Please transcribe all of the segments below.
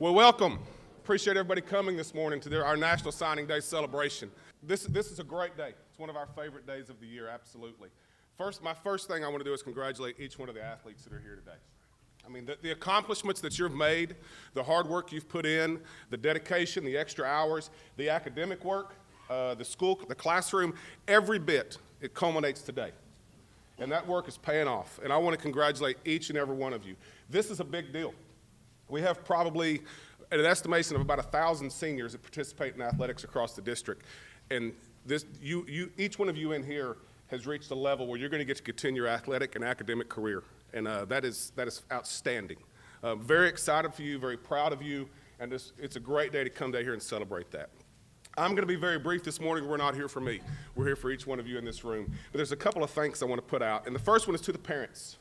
Well, welcome. Appreciate everybody coming this morning to our National Signing Day celebration. This is a great day. It's one of our favorite days of the year, absolutely. My first thing I want to do is congratulate each one of the athletes that are here today. I mean, the accomplishments that you've made, the hard work you've put in, the dedication, the extra hours, the academic work, the school, the classroom, every bit, it culminates today. And that work is paying off. And I want to congratulate each and every one of you. This is a big deal. We have probably an estimation of about 1,000 seniors that participate in athletics across the district. And each one of you in here has reached a level where you're going to get to continue your athletic and academic career. And that is outstanding. Very excited for you, very proud of you, and it's a great day to come down here and celebrate that. I'm going to be very brief this morning. We're not here for me. We're here for each one of you in this room. But there's a couple of thanks I want to put out. And the first one is to the parents.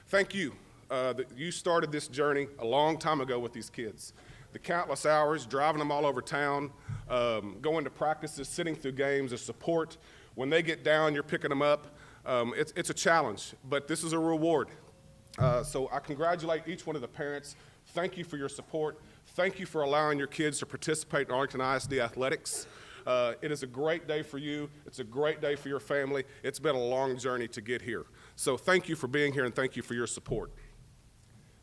Thank you. That you started this journey a long time ago with these kids. The countless hours, driving them all over town, going to practices, sitting through games, the support. When they get down, you're picking them up. It's a challenge, but this is a reward. So I congratulate each one of the parents. Thank you for your support. Thank you for allowing your kids to participate in Arlington ISD athletics. It is a great day for you. It's a great day for your family. It's been a long journey to get here. So thank you for being here and thank you for your support.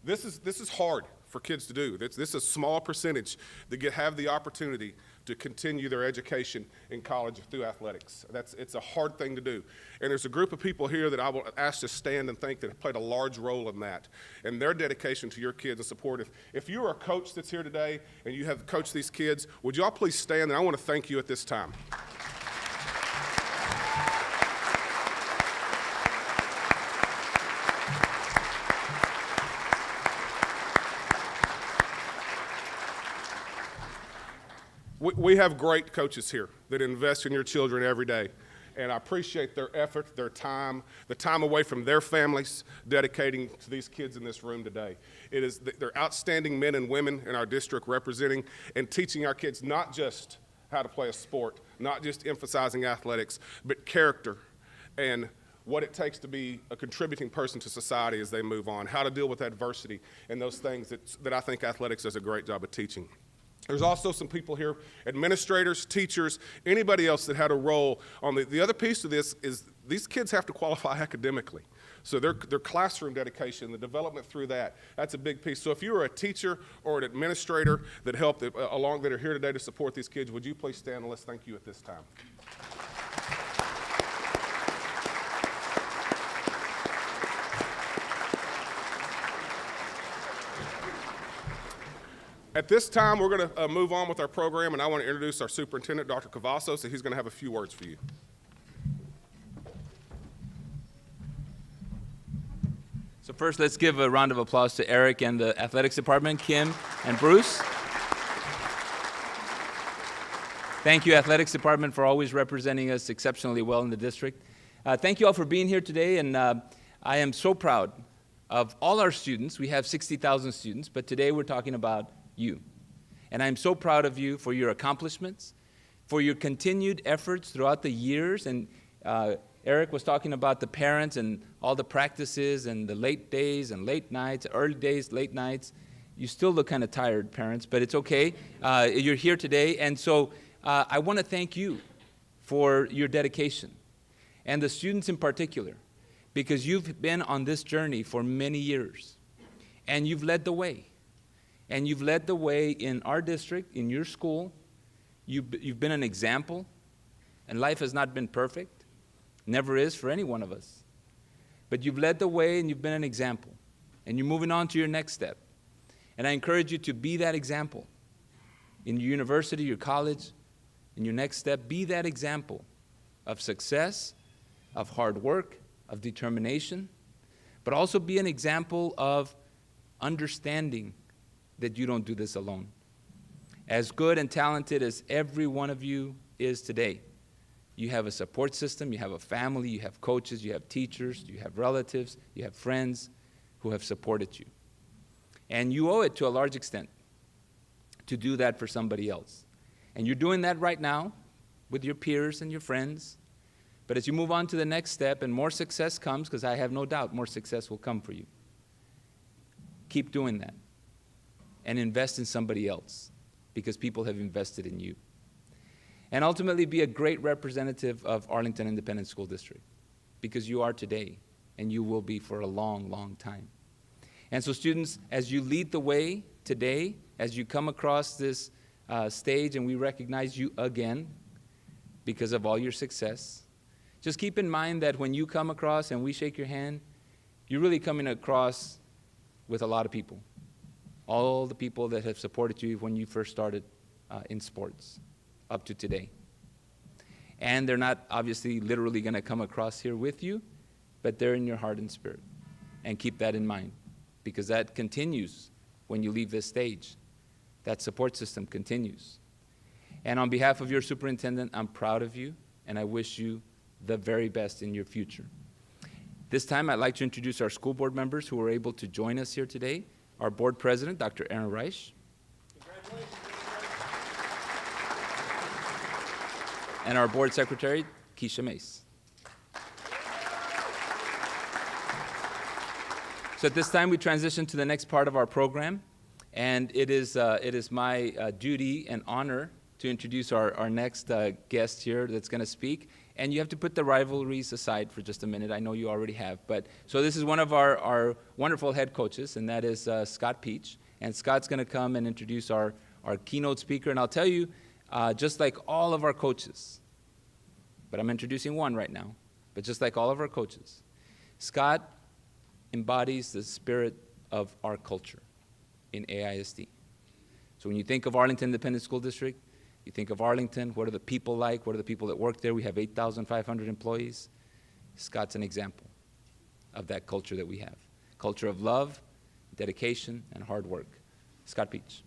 This is hard for kids to do. This is a small percentage that have the opportunity to continue their education in college through athletics. It's a hard thing to do. And there's a group of people here that I will ask to stand and thank that have played a large role in that and their dedication to your kids and support. If you're a coach that's here today and you have coached these kids, would you all please stand? And I want to thank you at this time. We have great coaches here that invest in your children every day, and I appreciate their effort, their time, the time away from their families, dedicating to these kids in this room today. They're outstanding men and women in our district representing and teaching our kids not just how to play a sport, not just emphasizing athletics, but character and what it takes to be a contributing person to society as they move on, how to deal with adversity and those things that I think athletics does a great job of teaching. There's also some people here, administrators, teachers, anybody else that had a role on the other piece of this is these kids have to qualify academically. So their classroom dedication, the development through that's a big piece. So if you are a teacher or an administrator that helped that are here today to support these kids, would you please stand and let's thank you at this time. At this time, we're going to move on with our program, and I want to introduce our superintendent, Dr. Cavazos, and he's going to have a few words for you. So first, let's give a round of applause to Eric and the athletics department, Kim and Bruce. Thank you, athletics department, for always representing us exceptionally well in the district. Thank you all for being here today, and I am so proud of all our students. We have 60,000 students, but today we're talking about you. And I'm so proud of you for your accomplishments, for your continued efforts throughout the years. And Eric was talking about the parents and all the practices and the late days and late nights, early days, late nights. You still look kind of tired, parents, but it's okay. You're here today. And so I want to thank you for your dedication, and the students in particular, because you've been on this journey for many years, and you've led the way. And you've led the way in our district, in your school. You've been an example, and life has not been perfect, never is for any one of us. But you've led the way, and you've been an example, and you're moving on to your next step. And I encourage you to be that example in your university, your college, in your next step. Be that example of success, of hard work, of determination, but also be an example of understanding that you don't do this alone. As good and talented as every one of you is today, you have a support system, you have a family, you have coaches, you have teachers, you have relatives, you have friends who have supported you. And you owe it to a large extent to do that for somebody else. And you're doing that right now with your peers and your friends. But as you move on to the next step and more success comes, because I have no doubt more success will come for you, keep doing that. and invest in somebody else because people have invested in you. And ultimately be a great representative of Arlington Independent School District because you are today and you will be for a long, long time. And so students, as you lead the way today, as you come across this stage and we recognize you again because of all your success, just keep in mind that when you come across and we shake your hand, you're really coming across with a lot of people. All the people that have supported you when you first started in sports up to today. And they're not obviously literally going to come across here with you, but they're in your heart and spirit. And keep that in mind, because that continues when you leave this stage. That support system continues. And on behalf of your superintendent, I'm proud of you, and I wish you the very best in your future. This time, I'd like to introduce our school board members who were able to join us here today. Our board president, Dr. Aaron Reich. Congratulations. And our board secretary, Keisha Mace. So at this time, we transition to the next part of our program, and it is my duty and honor to introduce our next guest here that's going to speak. And you have to put the rivalries aside for just a minute. I know you already have. So this is one of our wonderful head coaches, and that is Scott Peach. And Scott's going to come and introduce our keynote speaker. And I'll tell you, just like all of our coaches, but I'm introducing one right now, but just like all of our coaches, Scott embodies the spirit of our culture in AISD. So when you think of Arlington Independent School District, you think of Arlington, what are the people like? What are the people that work there? We have 8,500 employees. Scott's an example of that culture that we have. Culture of love, dedication, and hard work. Scott Peach.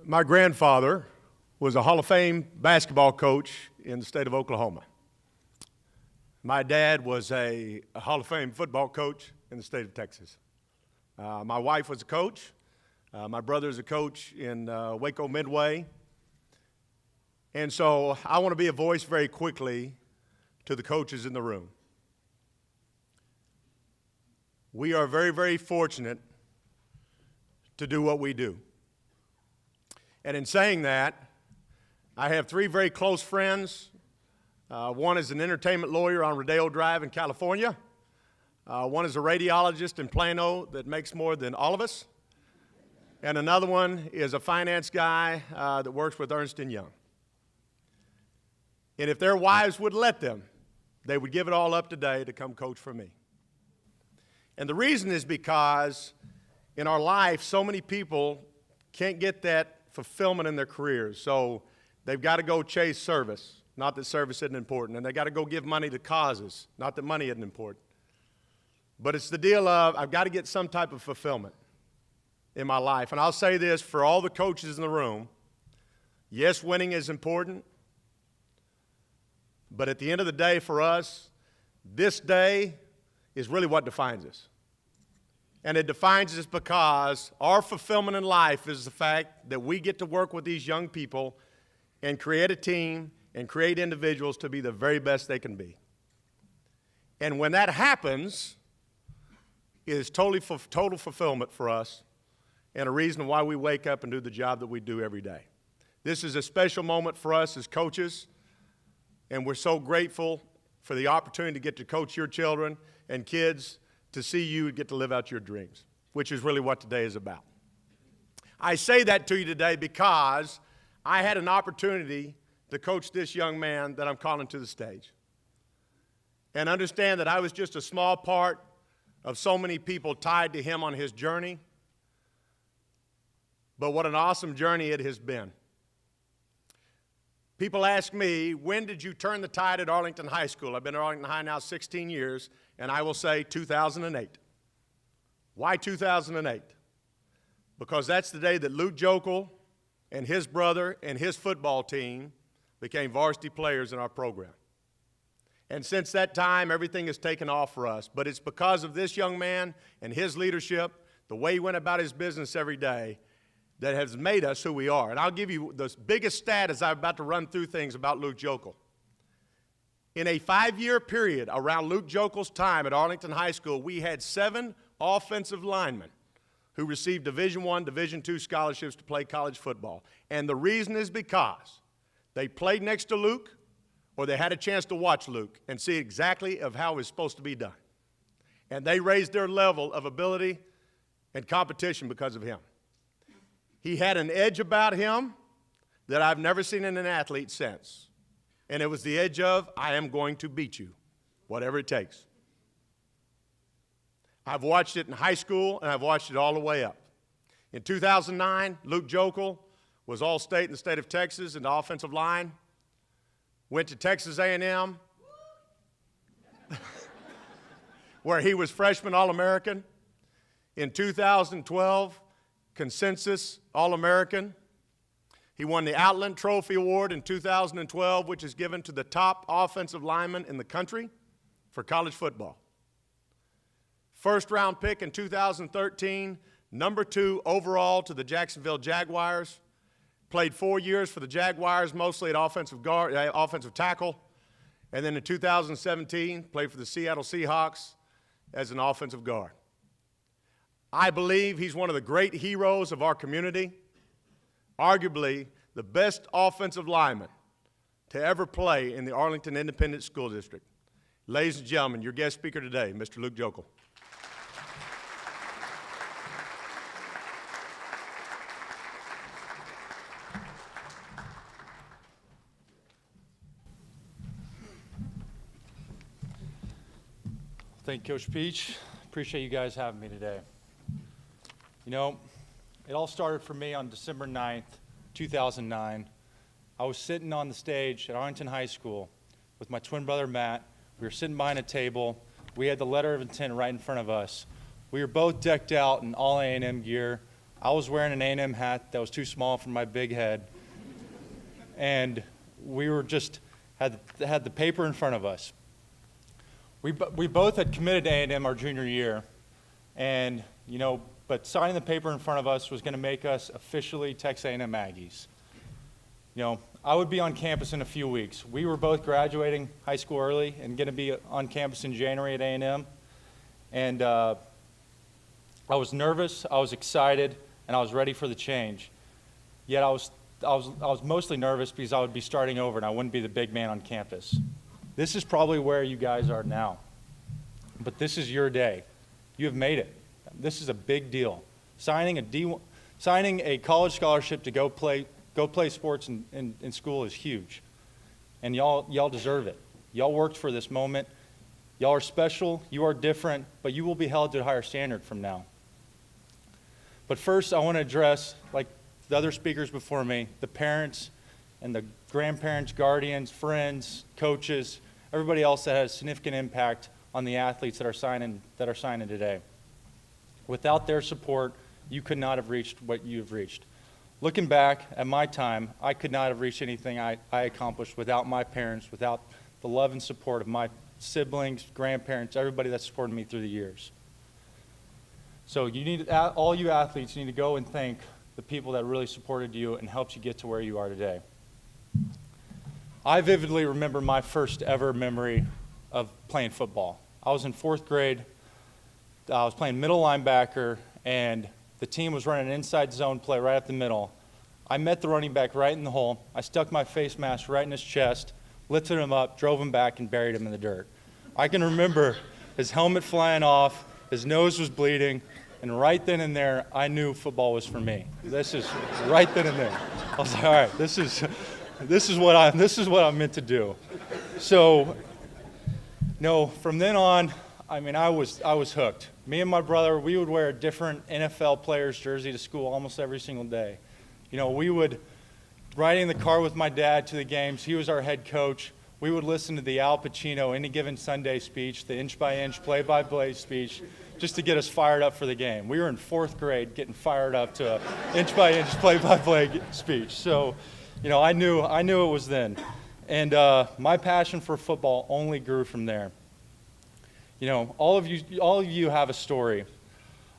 My grandfather was a Hall of Fame basketball coach in the state of Oklahoma. My dad was a Hall of Fame football coach in the state of Texas. My wife was a coach. My brother is a coach in Waco Midway. And so I want to be a voice very quickly to the coaches in the room. We are very, very fortunate to do what we do. And in saying that, I have three very close friends. One is an entertainment lawyer on Rodeo Drive in California. One is a radiologist in Plano that makes more than all of us. And another one is a finance guy that works with Ernst & Young. And if their wives would let them, they would give it all up today to come coach for me. And the reason is because in our life, so many people can't get that fulfillment in their careers. So they've got to go chase service. Not that service isn't important. And they got to go give money to causes. Not that money isn't important. But it's the deal of I've got to get some type of fulfillment in my life. And I'll say this for all the coaches in the room. Yes, winning is important. But at the end of the day for us, this day is really what defines us. And it defines us because our fulfillment in life is the fact that we get to work with these young people and create a team and create individuals to be the very best they can be. And when that happens, it is total fulfillment for us and a reason why we wake up and do the job that we do every day. This is a special moment for us as coaches, and we're so grateful for the opportunity to get to coach your children and kids to see you get to live out your dreams, which is really what today is about. I say that to you today because I had an opportunity to coach this young man that I'm calling to the stage. And understand that I was just a small part of so many people tied to him on his journey. But what an awesome journey it has been. People ask me, when did you turn the tide at Arlington High School? I've been at Arlington High now 16 years, and I will say 2008. Why 2008? Because that's the day that Lou Joeckel and his brother and his football team became varsity players in our program. And since that time, everything has taken off for us. But it's because of this young man and his leadership, the way he went about his business every day, that has made us who we are. And I'll give you the biggest stat as I'm about to run through things about Luke Joeckel. In a 5-year period around Luke Joeckel's time at Arlington High School, we had 7 offensive linemen who received Division I, Division II scholarships to play college football. And the reason is because they played next to Luke, or they had a chance to watch Luke and see exactly of how it was supposed to be done. And they raised their level of ability and competition because of him. He had an edge about him that I've never seen in an athlete since. And it was the edge of, I am going to beat you, whatever it takes. I've watched it in high school, and I've watched it all the way up. In 2009, Luke Joeckel was All-State in the state of Texas in the offensive line. Went to Texas A&M, where he was freshman All-American. In 2012, consensus All-American. He won the Outland Trophy Award in 2012, which is given to the top offensive lineman in the country for college football. First-round pick in 2013, number 2 overall to the Jacksonville Jaguars. Played 4 years for the Jaguars, mostly at offensive tackle. And then in 2017, played for the Seattle Seahawks as an offensive guard. I believe he's one of the great heroes of our community, arguably the best offensive lineman to ever play in the Arlington Independent School District. Ladies and gentlemen, your guest speaker today, Mr. Luke Joeckel. Thank you, Coach Peach. Appreciate you guys having me today. You know, it all started for me on December 9th, 2009. I was sitting on the stage at Arlington High School with my twin brother, Matt. We were sitting behind a table. We had the letter of intent right in front of us. We were both decked out in all A&M gear. I was wearing an A&M hat that was too small for my big head. And we were just, had the paper in front of us. We both had committed to A&M our junior year, and, you know, but signing the paper in front of us was going to make us officially Texas A&M Aggies. You know, I would be on campus in a few weeks. We were both graduating high school early and going to be on campus in January at A&M, and I was nervous, I was excited, and I was ready for the change. Yet I was mostly nervous because I would be starting over and I wouldn't be the big man on campus. This is probably where you guys are now, but this is your day. You have made it. This is a big deal. Signing a college scholarship to go play sports in school is huge, and y'all deserve it. Y'all worked for this moment. Y'all are special. You are different, but you will be held to a higher standard from now. But first, I want to address, like the other speakers before me, the parents and the grandparents, guardians, friends, coaches, everybody else that has significant impact on the athletes that are signing today. Without their support, you could not have reached what you have reached. Looking back at my time, I could not have reached anything I accomplished without my parents, without the love and support of my siblings, grandparents, everybody that supported me through the years. So all you athletes need to go and thank the people that really supported you and helped you get to where you are today. I vividly remember my first ever memory of playing football. I was in 4th grade. I was playing middle linebacker, and the team was running an inside zone play right up the middle. I met the running back right in the hole. I stuck my face mask right in his chest, lifted him up, drove him back, and buried him in the dirt. I can remember his helmet flying off, his nose was bleeding, and right then and there, I knew football was for me. This is right then and there. I was like, all right, this is what I'm meant to do. So, no, from then on, I mean, I was hooked. Me and my brother, we would wear a different NFL player's jersey to school almost every single day. You know, we would ride in the car with my dad to the games. He was our head coach. We would listen to the Al Pacino Any Given Sunday speech, the inch-by-inch, play-by-play speech, just to get us fired up for the game. We were in 4th grade getting fired up to an inch-by-inch, play-by-play speech. So, you know, I knew it was then. And my passion for football only grew from there. You know, all of you have a story.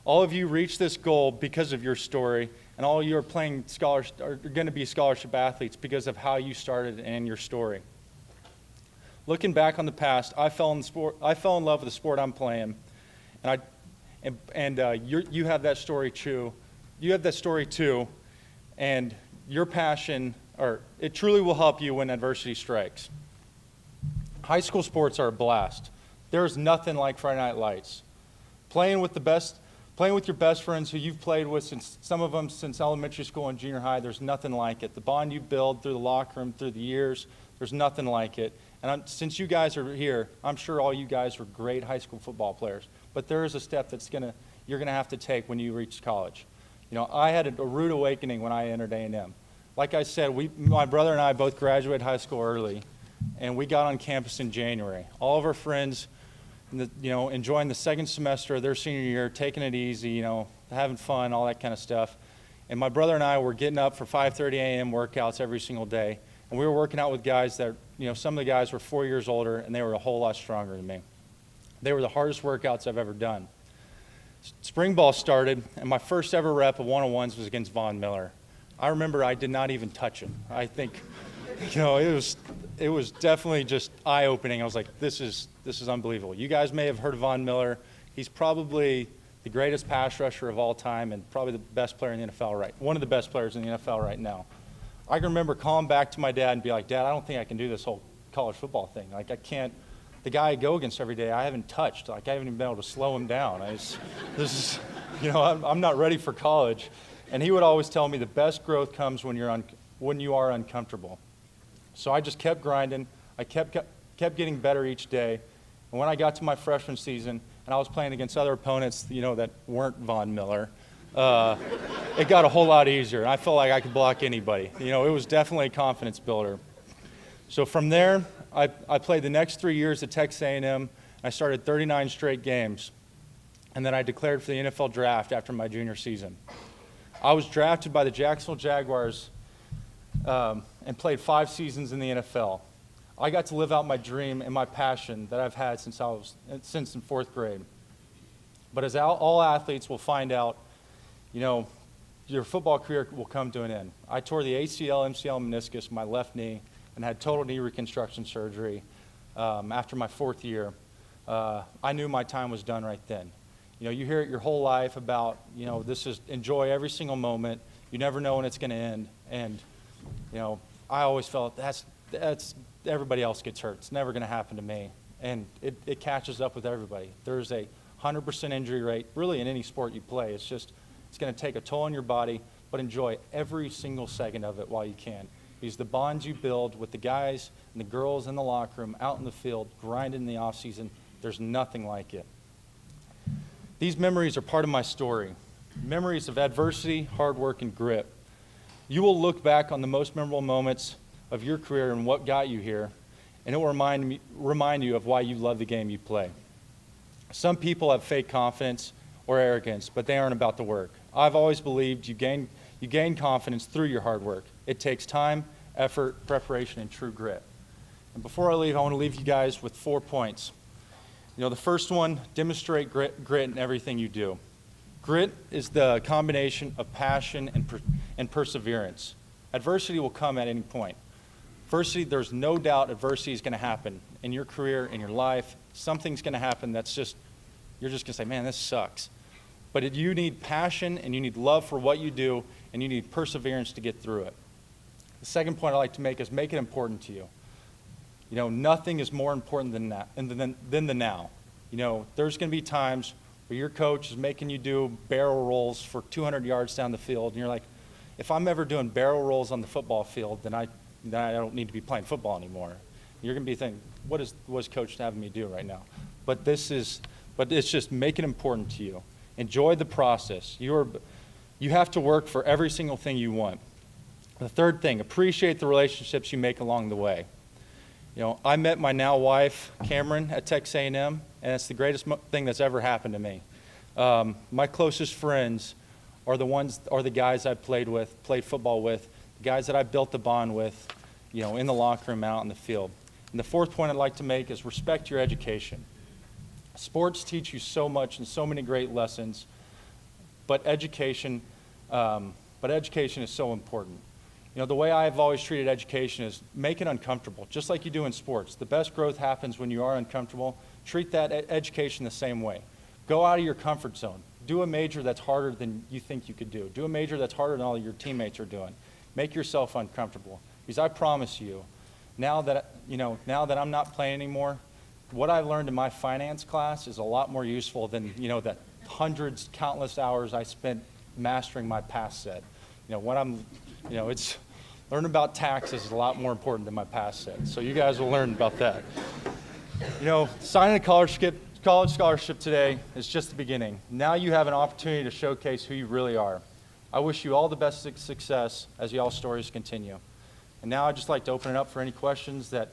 All of you reached this goal because of your story, and all you are playing are going to be scholarship athletes because of how you started and your story. Looking back on the past, I fell in love with the sport I'm playing, and you have that story too. You have that story too, and your passion, it truly will help you when adversity strikes. High school sports are a blast. There is nothing like Friday Night Lights. Playing with your best friends who you've played with some of them since elementary school and junior high, there's nothing like it. The bond you build through the locker room, through the years, there's nothing like it. And since you guys are here, I'm sure all you guys were great high school football players. But there is a step you're gonna have to take when you reach college. You know, I had a rude awakening when I entered A&M. Like I said, my brother and I both graduated high school early, and we got on campus in January. All of our friends, enjoying the second semester of their senior year, taking it easy, having fun, all that kind of stuff. And my brother and I were getting up for 5:30 a.m. workouts every single day. And we were working out with guys that, some of the guys were 4 years older, and they were a whole lot stronger than me. They were the hardest workouts I've ever done. Spring ball started, and my first ever rep of one-on-ones was against Von Miller. I remember I did not even touch him. I think, it was definitely just eye-opening. I was like, this is unbelievable. You guys may have heard of Von Miller. He's probably the greatest pass rusher of all time and probably the best player in the NFL one of the best players in the NFL right now. I can remember calling back to my dad and be like, Dad, I don't think I can do this whole college football thing. Like, I can't. The guy I go against every day, I haven't touched. Like, I haven't even been able to slow him down. I'm not ready for college. And he would always tell me the best growth comes when you are uncomfortable. So I just kept grinding. I kept getting better each day. And when I got to my freshman season, and I was playing against other opponents, that weren't Von Miller, it got a whole lot easier. And I felt like I could block anybody. It was definitely a confidence builder. So from there, I played the next 3 years at Texas A&M. I started 39 straight games. And then I declared for the NFL draft after my junior season. I was drafted by the Jacksonville Jaguars and played 5 seasons in the NFL. I got to live out my dream and my passion that I've had since in 4th grade. But as all athletes will find out, your football career will come to an end. I tore the ACL, MCL, meniscus in my left knee and had total knee reconstruction surgery after my 4th year. I knew my time was done right then. You hear it your whole life about, enjoy every single moment. You never know when it's going to end. And, I always felt that's everybody else gets hurt. It's never going to happen to me. And it catches up with everybody. There's a 100% injury rate, really in any sport you play. It's going to take a toll on your body, but enjoy every single second of it while you can. Because the bonds you build with the guys and the girls in the locker room, out in the field, grinding in the off season, there's nothing like it. These memories are part of my story. Memories of adversity, hard work, and grit. You will look back on the most memorable moments of your career and what got you here, and it will remind you of why you love the game you play. Some people have fake confidence or arrogance, but they aren't about the work. I've always believed you gain confidence through your hard work. It takes time, effort, preparation, and true grit. And before I leave, I want to leave you guys with 4 points. The first one, demonstrate grit in everything you do. Grit is the combination of passion and perseverance. Adversity will come at any point. Firstly, there's no doubt adversity is going to happen in your career, in your life. Something's going to happen you're just going to say, man, this sucks. But you need passion, and you need love for what you do, and you need perseverance to get through it. The second point I'd like to make is make it important to you. Nothing is more important than the now. There's going to be times where your coach is making you do barrel rolls for 200 yards down the field, and you're like, if I'm ever doing barrel rolls on the football field, then I don't need to be playing football anymore. You're going to be thinking, what is coach having me do right now? But it's just make it important to you. Enjoy the process. You have to work for every single thing you want. The third thing, appreciate the relationships you make along the way. I met my now wife, Cameron, at Texas A&M, and it's the greatest thing that's ever happened to me. My closest friends are the guys I played football with, the guys that I built the bond with, in the locker room, out in the field. And the fourth point I'd like to make is respect your education. Sports teach you so much and so many great lessons, but education but education is so important. You know, the way I've always treated education is make it uncomfortable, just like you do in sports. The best growth happens when you are uncomfortable. Treat that education the same way. Go out of your comfort zone. Do a major that's harder than you think you could do. Do a major that's harder than all your teammates are doing. Make yourself uncomfortable. Because I promise you, now that I'm not playing anymore, what I learned in my finance class is a lot more useful than, the hundreds, countless hours I spent mastering my past set. It's learning about taxes is a lot more important than my past set. So you guys will learn about that. Signing a college scholarship today is just the beginning. Now you have an opportunity to showcase who you really are. I wish you all the best success as y'all's stories continue. And now I'd just like to open it up for any questions that,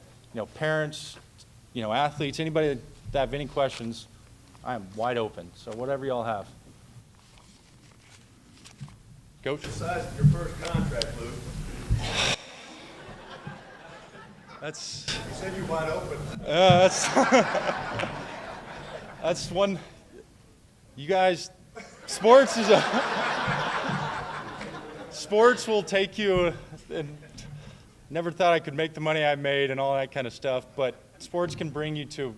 parents, athletes, anybody that have any questions, I am wide open. So whatever y'all have. Coach? The size of your first contract, Luke. That's You said you're wide open. that's one. You guys, sports will take you. And never thought I could make the money I made and all that kind of stuff, but sports can bring you to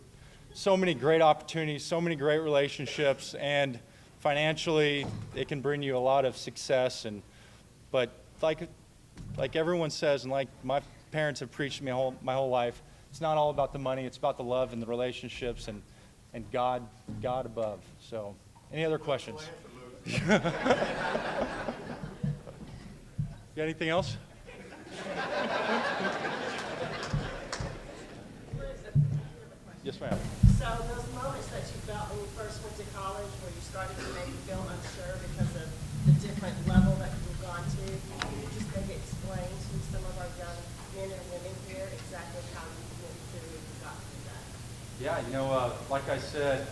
so many great opportunities, so many great relationships, and financially, it can bring you a lot of success. But like everyone says, and like my parents have preached to me my whole life, it's not all about the money. It's about the love and the relationships and God above. So, any other questions? You got anything else? Yes, ma'am. So those moments that you felt when you first went to college where you started to maybe feel unsure because of the different level that you've gone to, can you just maybe explain to some of our young men and women here exactly how you went through and got through that? Yeah, like I said,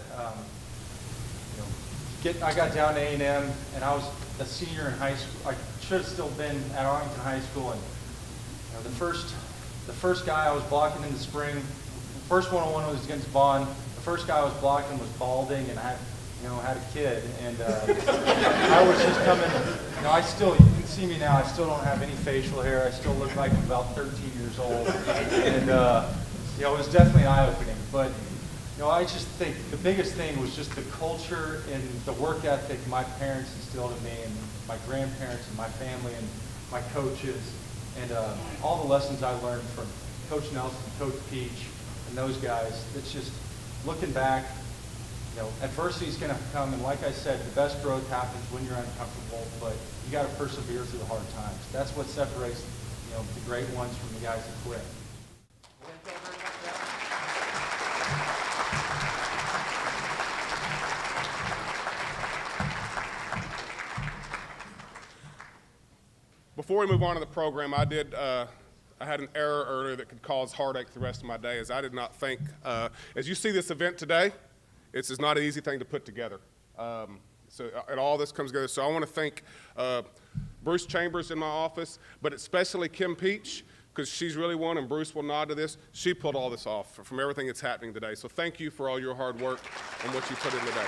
I got down to A&M, and I was a senior in high school. I should have still been at Arlington High School, and the first guy I was blocking in the spring, the first one-on-one was against Vaughn. The first guy I was blocking was balding, and I had a kid, and I was just coming. You can see me now. I still don't have any facial hair. I still look like I'm about 13 years old, and it was definitely eye-opening. But I just think the biggest thing was just the culture and the work ethic my parents instilled in me, and my grandparents and my family and my coaches, and all the lessons I learned from Coach Nelson, Coach Peach, and those guys. It's just looking back, adversity is going to come, and like I said, the best growth happens when you're uncomfortable, but you got to persevere through the hard times. That's what separates, the great ones from the guys that quit. Before we move on to the program, I had an error earlier that could cause heartache the rest of my day, as I did not think, as you see this event today, it's not an easy thing to put together. And all this comes together. So I want to thank Bruce Chambers in my office, but especially Kim Peach, because she's really one, and Bruce will nod to this. She pulled all this off from everything that's happening today. So thank you for all your hard work and what you put in today.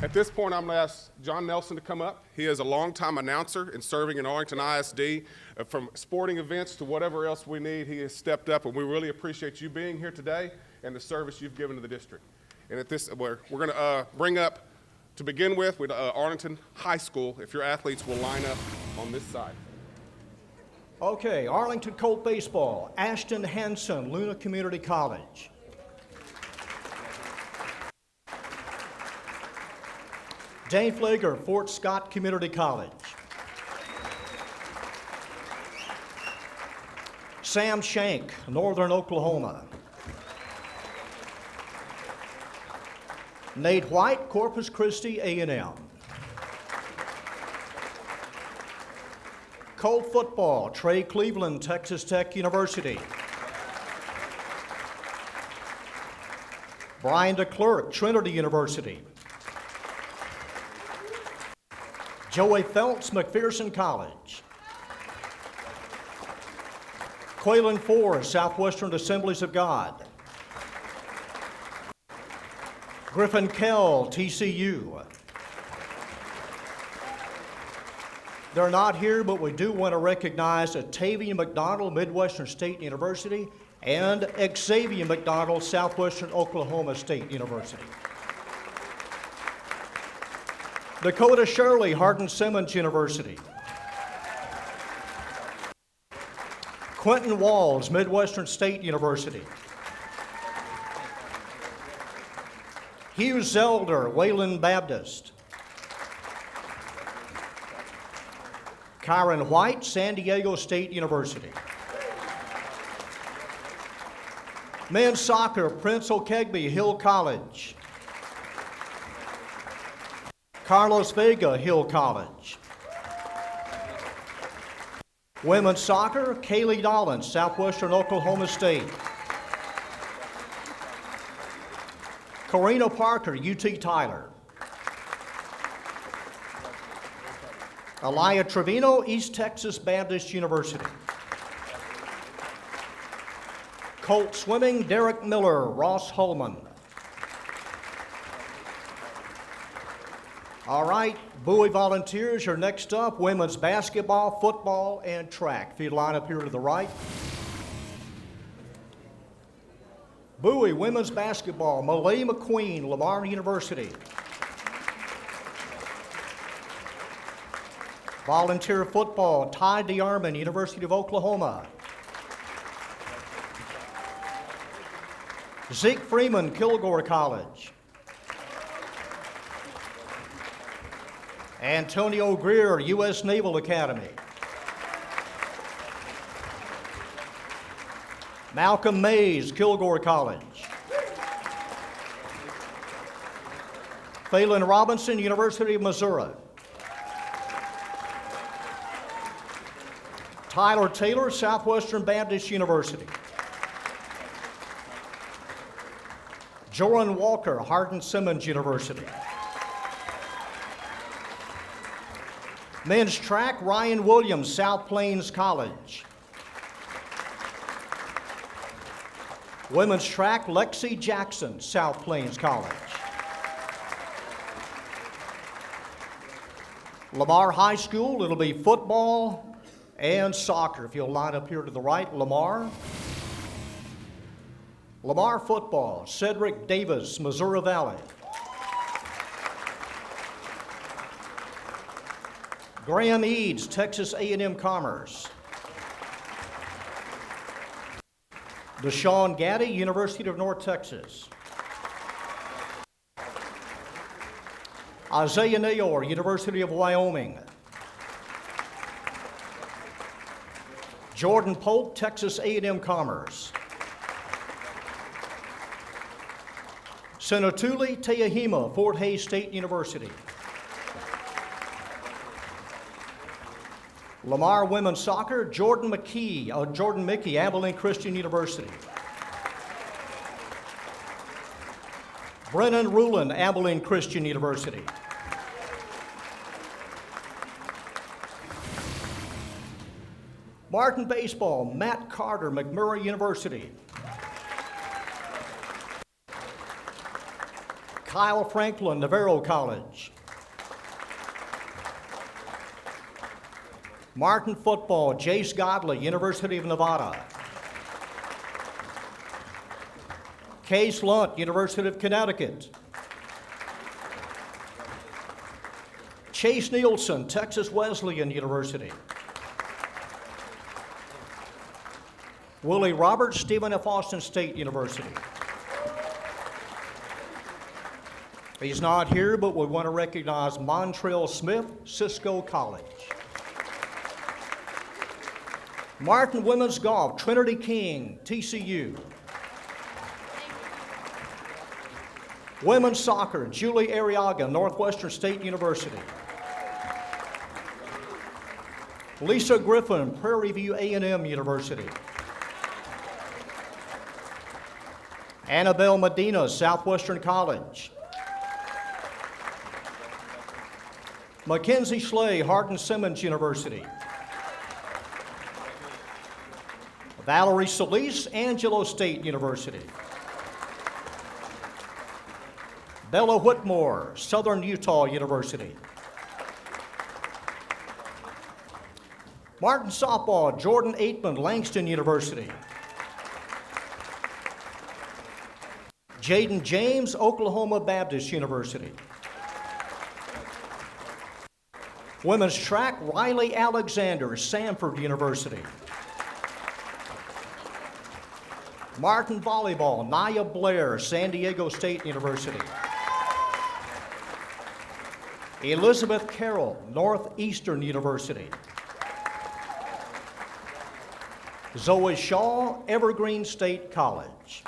At this point, I'm going to ask John Nelson to come up. He is a longtime announcer and serving in Arlington ISD. From sporting events to whatever else we need, he has stepped up, and we really appreciate you being here today and the service you've given to the district. And at this, we're going to bring up, to begin with Arlington High School, if your athletes will line up on this side. Okay, Arlington Colt Baseball, Ashton Hanson, Luna Community College. Dane Flager, Fort Scott Community College. Sam Shank, Northern Oklahoma. Nate White, Corpus Christi A&M. Colt football, Trey Cleveland, Texas Tech University. Brian DeClerc, Trinity University. Joey Phelps, McPherson College. Quaylen Ford, Southwestern Assemblies of God. Griffin Kell, TCU. They're not here, but we do want to recognize Octavian McDonald, Midwestern State University, and Xavier McDonald, Southwestern Oklahoma State University. Dakota Shirley, Hardin-Simmons University. Quentin Walls, Midwestern State University. Hugh Zelder, Wayland Baptist. Kyron White, San Diego State University. Men's soccer, Prince Okegbe, Hill College. Carlos Vega, Hill College. Women's soccer, Kaylee Dolan, Southwestern Oklahoma State. Karina Parker, UT Tyler. Elia Trevino, East Texas Baptist University. Colt swimming, Derek Miller, Ross Holman. All right, Bowie volunteers are next up. Women's basketball, football, and track. If you'd line up here to the right. Bowie women's basketball, Malay McQueen, Lamar University. Volunteer football, Ty DeArmond, University of Oklahoma. Zeke Freeman, Kilgore College. Antonio Greer, U.S. Naval Academy. Malcolm Mays, Kilgore College. Phelan Robinson, University of Missouri. Tyler Taylor, Southwestern Baptist University. Joran Walker, Hardin-Simmons University. Men's track, Ryan Williams, South Plains College. Women's track, Lexi Jackson, South Plains College. Lamar High School, it'll be football and soccer. If you'll line up here to the right, Lamar. Lamar football, Cedric Davis, Missouri Valley. Graham Eads, Texas A&M Commerce. Deshaun Gaddy, University of North Texas. Isaiah Nayor, University of Wyoming. Jordan Pope, Texas A&M Commerce. Senatuli Teahima, Fort Hays State University. Lamar women's soccer, Jordan Mickey, Abilene Christian University. Brennan Rulin, Abilene Christian University. Martin baseball, Matt Carter, McMurray University. Kyle Franklin, Navarro College. Martin football, Jace Godley, University of Nevada. Case Lunt, University of Connecticut. Chase Nielsen, Texas Wesleyan University. Willie Roberts, Stephen F. Austin State University. He's not here, but we want to recognize Montrell Smith, Cisco College. Martin women's golf, Trinity King, TCU. Women's soccer, Julie Arriaga, Northwestern State University. Lisa Griffin, Prairie View A&M University. Annabelle Medina, Southwestern College. Mackenzie Slay, Hardin-Simmons University. Valerie Solis, Angelo State University. Bella Whitmore, Southern Utah University. Martin softball, Jordan Aitman, Langston University. Jaden James, Oklahoma Baptist University. Women's track, Riley Alexander, Samford University. Martin volleyball, Nia Blair, San Diego State University. Elizabeth Carroll, Northeastern University. Zoe Shaw, Evergreen State College.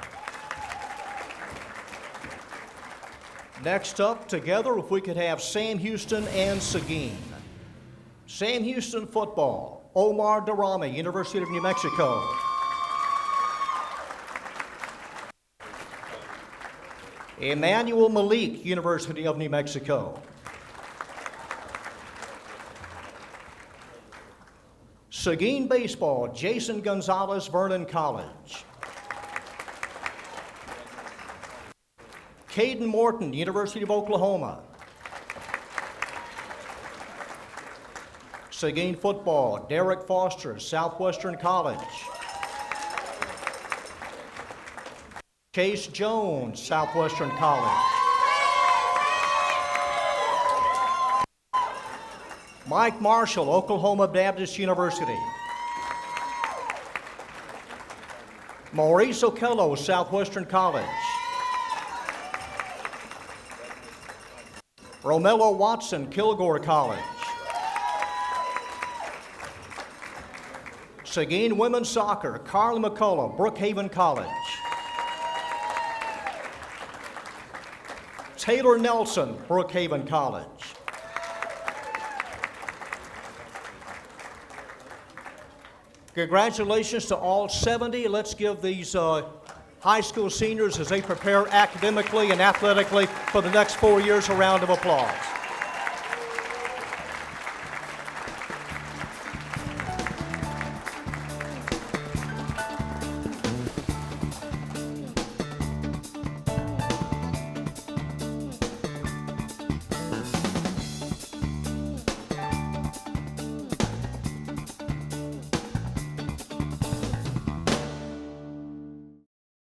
Next up, together, if we could have Sam Houston and Seguin. Sam Houston football, Omar Darami, University of New Mexico. Emmanuel Malik, University of New Mexico. Seguin baseball, Jason Gonzalez, Vernon College. Caden Morton, University of Oklahoma. Seguin football, Derek Foster, Southwestern College. Chase Jones, Southwestern College. Mike Marshall, Oklahoma Baptist University. Maurice Okello, Southwestern College. Romello Watson, Kilgore College. Seguin women's soccer, Carly McCullough, Brookhaven College. Taylor Nelson, Brookhaven College. Congratulations to all 70. Let's give these high school seniors, as they prepare academically and athletically for the next 4 years, a round of applause.